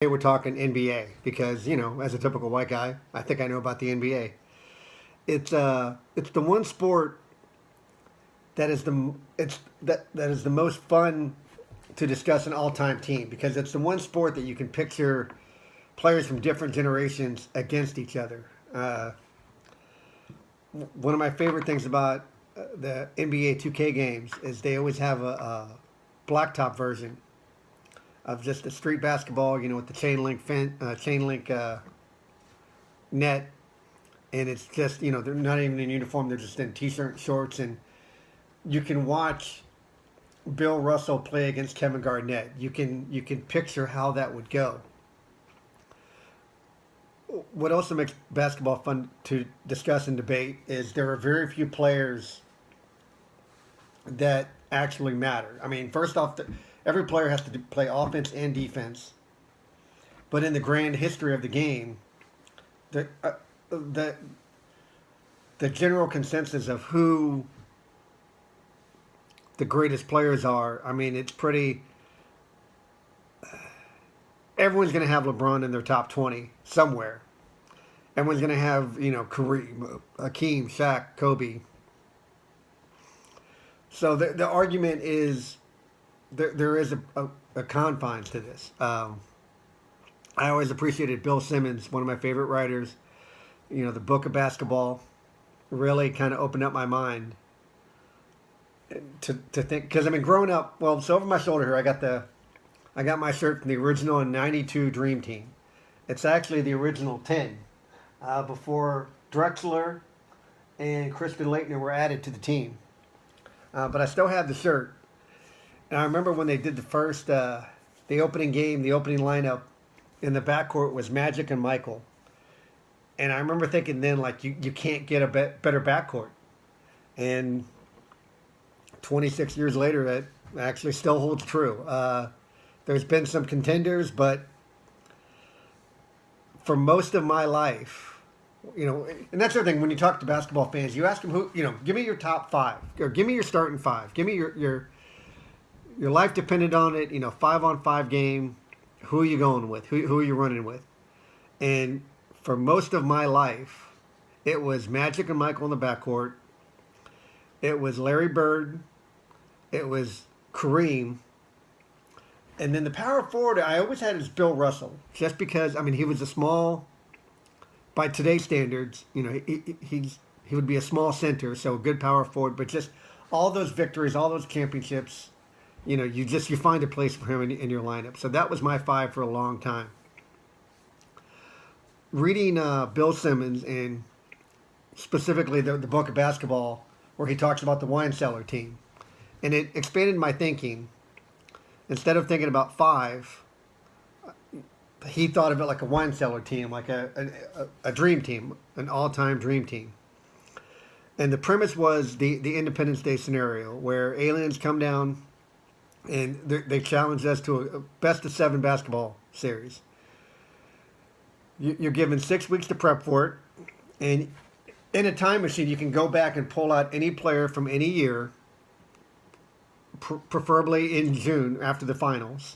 We're talking NBA because as a typical white guy, I think I know about the NBA. It's the one sport that is the most fun to discuss an all-time team because it's the one sport that you can picture players from different generations against each other. One of my favorite things about the NBA 2K games is they always have a blacktop version of just the street basketball, with the chain link net, and it's just they're not even in uniform; they're just in t-shirt and shorts, and you can watch Bill Russell play against Kevin Garnett. You can picture how that would go. What also makes basketball fun to discuss and debate is there are very few players that actually matter. I mean, first off, every player has to play offense and defense, but in the grand history of the game, the the the general consensus of who the greatest players are. I mean, it's pretty. Everyone's going to have LeBron in their top 20 somewhere. Everyone's going to have Kareem, Hakeem, Shaq, Kobe. So the argument is there is a confines to this. I always appreciated Bill Simmons, one of my favorite writers. The book of basketball really kind of opened up my mind to think, because I mean, growing up, well, so over my shoulder here, I got my shirt from the original '92 Dream Team. It's actually the original 10 before Drexler and Kristen Leitner were added to the team. But I still have the shirt. And I remember when they did the opening game, the opening lineup in the backcourt was Magic and Michael. And I remember thinking then, like, you can't get a better backcourt. And 26 years later, that actually still holds true. There's been some contenders, but for most of my life, and that's the thing, when you talk to basketball fans, you ask them give me your top five, or give me your starting five. Give me your life depended on it, 5-on-5 game. Who are you going with? Who are you running with? And for most of my life, it was Magic and Michael in the backcourt. It was Larry Bird. It was Kareem. And then the power forward I always had is Bill Russell, just because he was a small, by today's standards, he would be a small center, so a good power forward. But just all those victories, all those championships, you find a place for him in your lineup. So that was my five for a long time. Reading Bill Simmons and specifically the book of basketball, where he talks about the wine cellar team, and it expanded my thinking. Instead of thinking about five, he thought of it like a wine cellar team, like a dream team, an all-time dream team. And the premise was the Independence Day scenario, where aliens come down and they challenge us to a best-of-7 basketball series. You're given 6 weeks to prep for it, and in a time machine, you can go back and pull out any player from any year, preferably in June after the finals,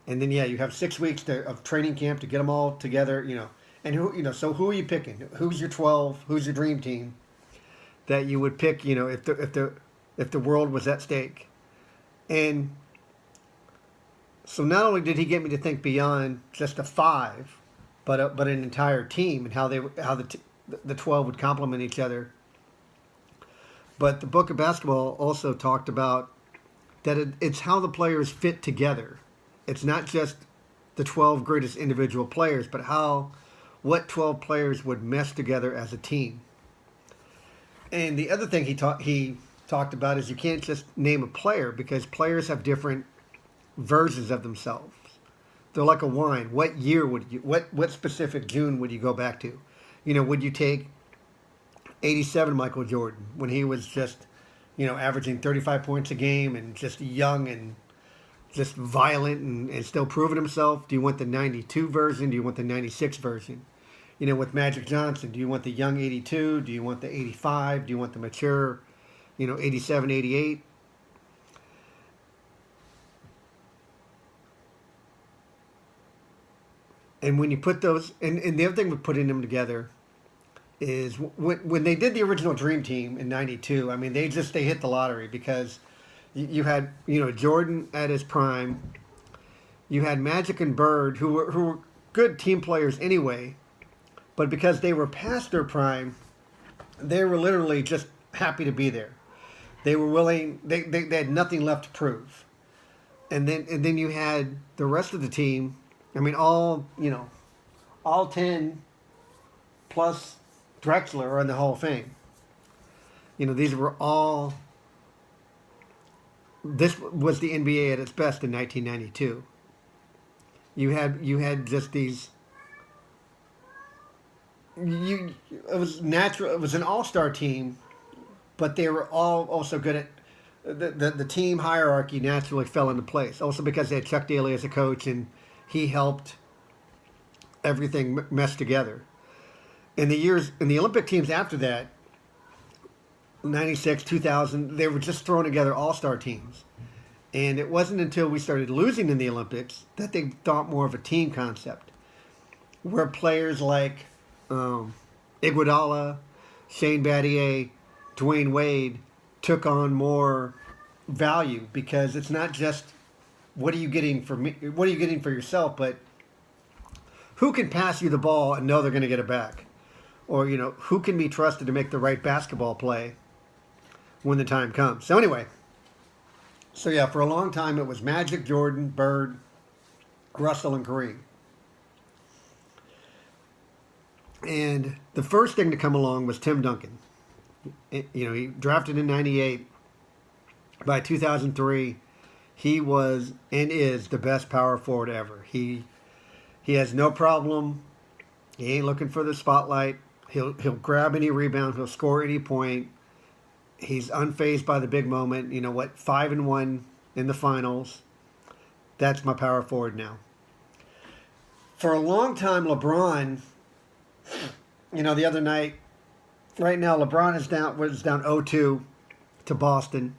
and then you have 6 weeks of training camp to get them all together, And so who are you picking? Who's your 12? Who's your dream team that you would pick? If the world was at stake, and so not only did he get me to think beyond just a five, but an entire team and how the 12 would complement each other. But the book of basketball also talked about that it's how the players fit together. It's not just the 12 greatest individual players, but what 12 players would mesh together as a team. And the other thing he talked about is you can't just name a player, because players have different versions of themselves. They're like a wine. What year what specific June would you go back to? Would you take 87 Michael Jordan when he was just averaging 35 points a game and just young and just violent and still proving himself? Do you want the 92 version? Do you want the 96 version? With Magic Johnson, do you want the young 82? Do you want the 85? Do you want the mature, 87, 88? And when you put those, and the other thing with putting them together is when they did the original Dream Team in '92. I mean, they hit the lottery because you had Jordan at his prime, you had Magic and Bird who were good team players anyway, but because they were past their prime, they were literally just happy to be there. They were willing. They had nothing left to prove, and then you had the rest of the team. I mean, all 10 plus Drexler are in the Hall of Fame. These were all. This was the NBA at its best in 1992. You had just these. It was natural. It was an all-star team, but they were all also good at the team hierarchy. Naturally fell into place. Also because they had Chuck Daly as a coach, and he helped everything mesh together. In the Olympic teams after that, 96, 2000, they were just throwing together all-star teams. And it wasn't until we started losing in the Olympics that they thought more of a team concept, where players like Iguodala, Shane Battier, Dwayne Wade took on more value, because it's not just what are you getting for me, what are you getting for yourself, but who can pass you the ball and know they're going to get it back, or who can be trusted to make the right basketball play when the time comes. So anyway, for a long time it was Magic, Jordan, Bird, Russell, and Kareem. And the first thing to come along was Tim Duncan. He drafted in '98. By 2003, he was and is the best power forward ever. He has no problem. He ain't looking for the spotlight. He'll grab any rebound. He'll score any point. He's unfazed by the big moment. 5-1 in the finals. That's my power forward now. For a long time, LeBron. The other night. Right now, LeBron was down 0-2 to Boston,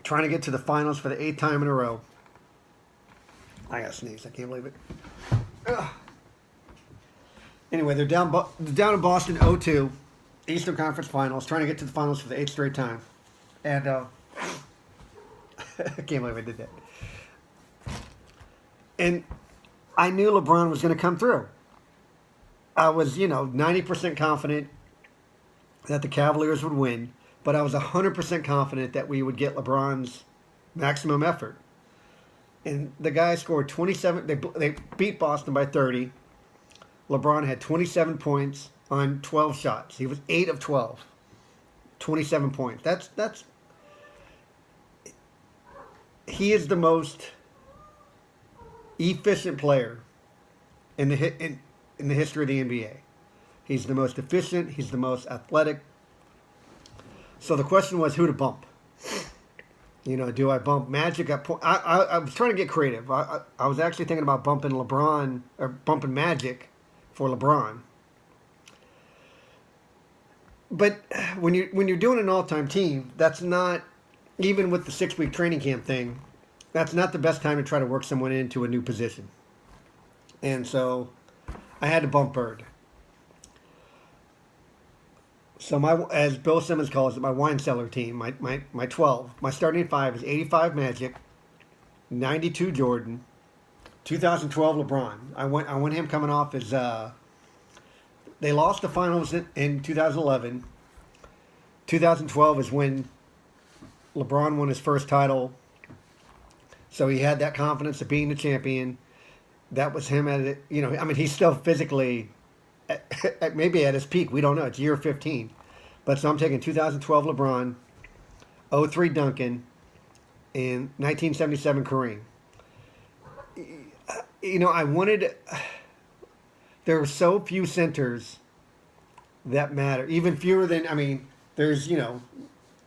trying to get to the finals for the 8th time in a row. I gotta sneeze. I can't believe it. Ugh. Anyway, they're down in Boston 0-2, Eastern Conference Finals, trying to get to the finals for the 8th straight time. And I can't believe I did that. And I knew LeBron was going to come through. I was, 90% confident that the Cavaliers would win, but I was 100% confident that we would get LeBron's maximum effort. And the guy scored 27. They beat Boston by 30. LeBron had 27 points on 12 shots. He was 8 of 12. 27 points. That's. He is the most efficient player in the history of the NBA. He's the most efficient. He's the most athletic. So the question was who to bump. Do I bump Magic at point? I was trying to get creative. I was actually thinking about bumping LeBron or bumping Magic for LeBron. But when you're doing an all-time team, that's not, even with the 6-week training camp thing, that's not the best time to try to work someone into a new position. And so I had to bump Bird. So as Bill Simmons calls it, my wine cellar team, my 12, my starting 5 is 85 Magic, 92 Jordan, 2012 LeBron. I want him coming off as they lost the finals in 2011. 2012 is when LeBron won his first title. So he had that confidence of being the champion. That was him at it. He's still physically maybe at his peak. We don't know. It's year 15. But so I'm taking 2012 LeBron, 03 Duncan, and 1977 Kareem. I wanted. There are so few centers that matter. Even fewer than, there's,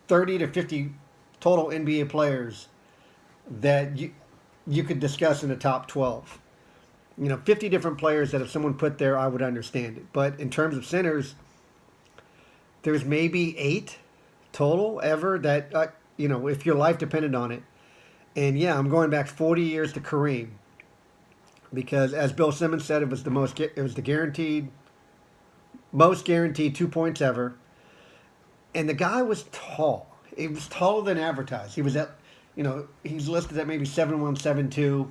30 to 50 total NBA players that you could discuss in the top 12. 50 different players that if someone put there, I would understand it. But in terms of centers, there's maybe 8 total ever that, if your life depended on it. And yeah, I'm going back 40 years to Kareem. because, as Bill Simmons said, it was the most guaranteed 2 points ever. And the guy was tall. He was taller than advertised. He was he's listed at maybe 7'1", 7'2".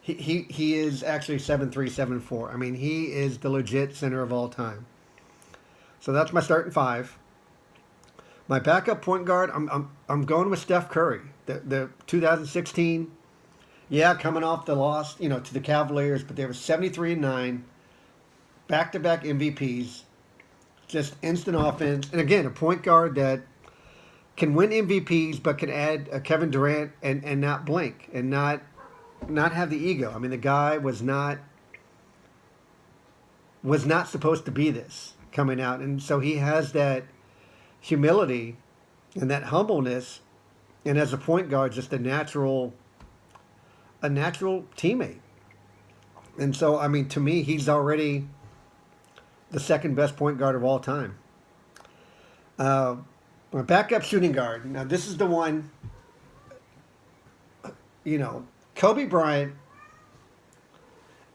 He is actually 7'3", 7'4". I mean, he is the legit center of all time. So that's my starting five. My backup point guard, I'm going with Steph Curry. The 2016, coming off the loss, to the Cavaliers, but they were 73-9, back-to-back MVPs, just instant offense, and again, a point guard that can win MVPs, but can add a Kevin Durant and not blink and not have the ego. I mean, the guy was not supposed to be this coming out, and so he has that humility and that humbleness, and as a point guard, just a natural teammate. And so, I mean, to me, he's already the second best point guard of all time. My backup shooting guard. Now, this is the one, Kobe Bryant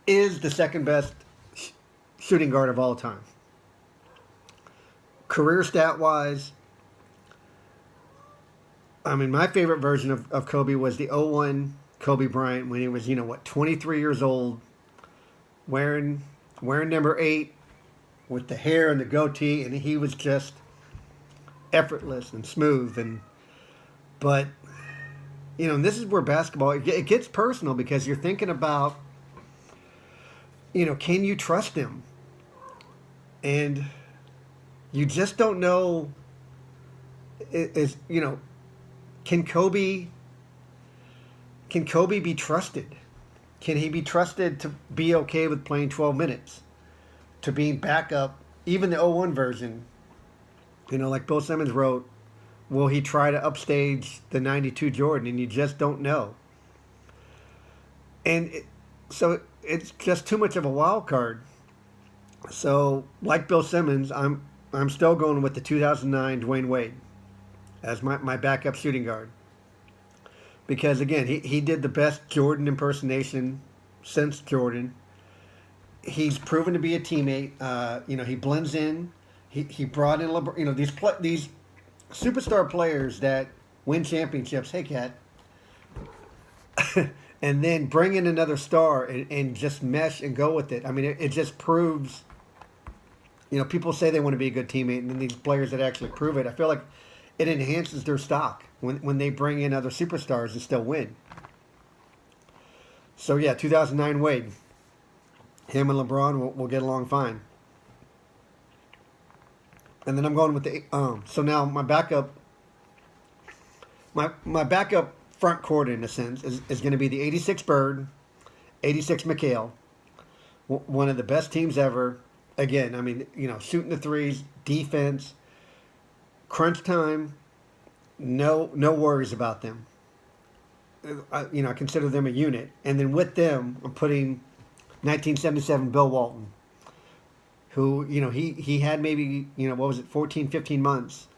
is the second best shooting guard of all time. Career stat-wise, I mean, my favorite version of Kobe was the 01 Kobe Bryant when he was, 23 years old, wearing number 8 with the hair and the goatee, and he was just effortless and smooth. But this is where basketball, it gets personal because you're thinking about, can you trust him? And you just don't know, can Kobe be trusted? Can he be trusted to be okay with playing 12 minutes? To being backup, even the 01 version, like Bill Simmons wrote, will he try to upstage the 92 Jordan? And you just don't know. And so it's just too much of a wild card. So, like Bill Simmons, I'm still going with the 2009 Dwayne Wade as my backup shooting guard. Because, again, he did the best Jordan impersonation since Jordan. He's proven to be a teammate. He blends in. He brought in LeBron. These superstar players that win championships. Hey, Kat. And then bring in another star and just mesh and go with it. I mean, it just proves. People say they want to be a good teammate, and then these players that actually prove it. I feel like it enhances their stock when they bring in other superstars and still win. So, 2009 Wade. Him and LeBron will get along fine. And then I'm going with the... so now my backup... My backup front court, in a sense, is going to be the 86 Bird, 86 McHale. One of the best teams ever. Again, I mean, shooting the threes, defense, crunch time, no worries about them. I consider them a unit. And then with them, I'm putting 1977 Bill Walton, who, he had maybe, 14, 15 months.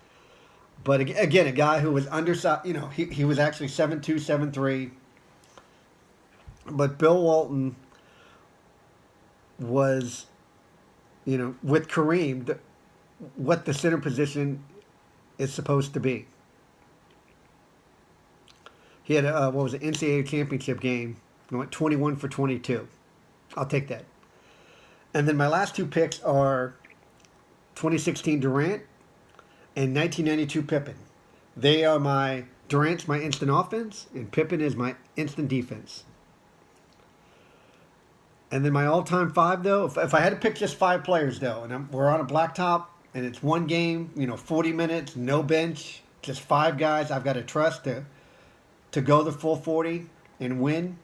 But again, a guy who was undersized, he was actually 7'2", 7'3". But Bill Walton was, with Kareem, what the center position is supposed to be. He had an NCAA championship game. He went 21 for 22. I'll take that. And then my last two picks are 2016 Durant and 1992 Pippen. They are Durant's my instant offense, and Pippen is my instant defense. And then my all-time five, though, if I had to pick just 5 players, though, and we're on a blacktop, and it's one game, 40 minutes, no bench, just 5 guys I've got to trust to go the full 40 and win.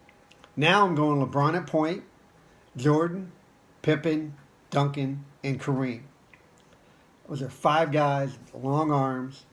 Now I'm going LeBron at point, Jordan, Pippen, Duncan, and Kareem. Those are 5 guys with long arms,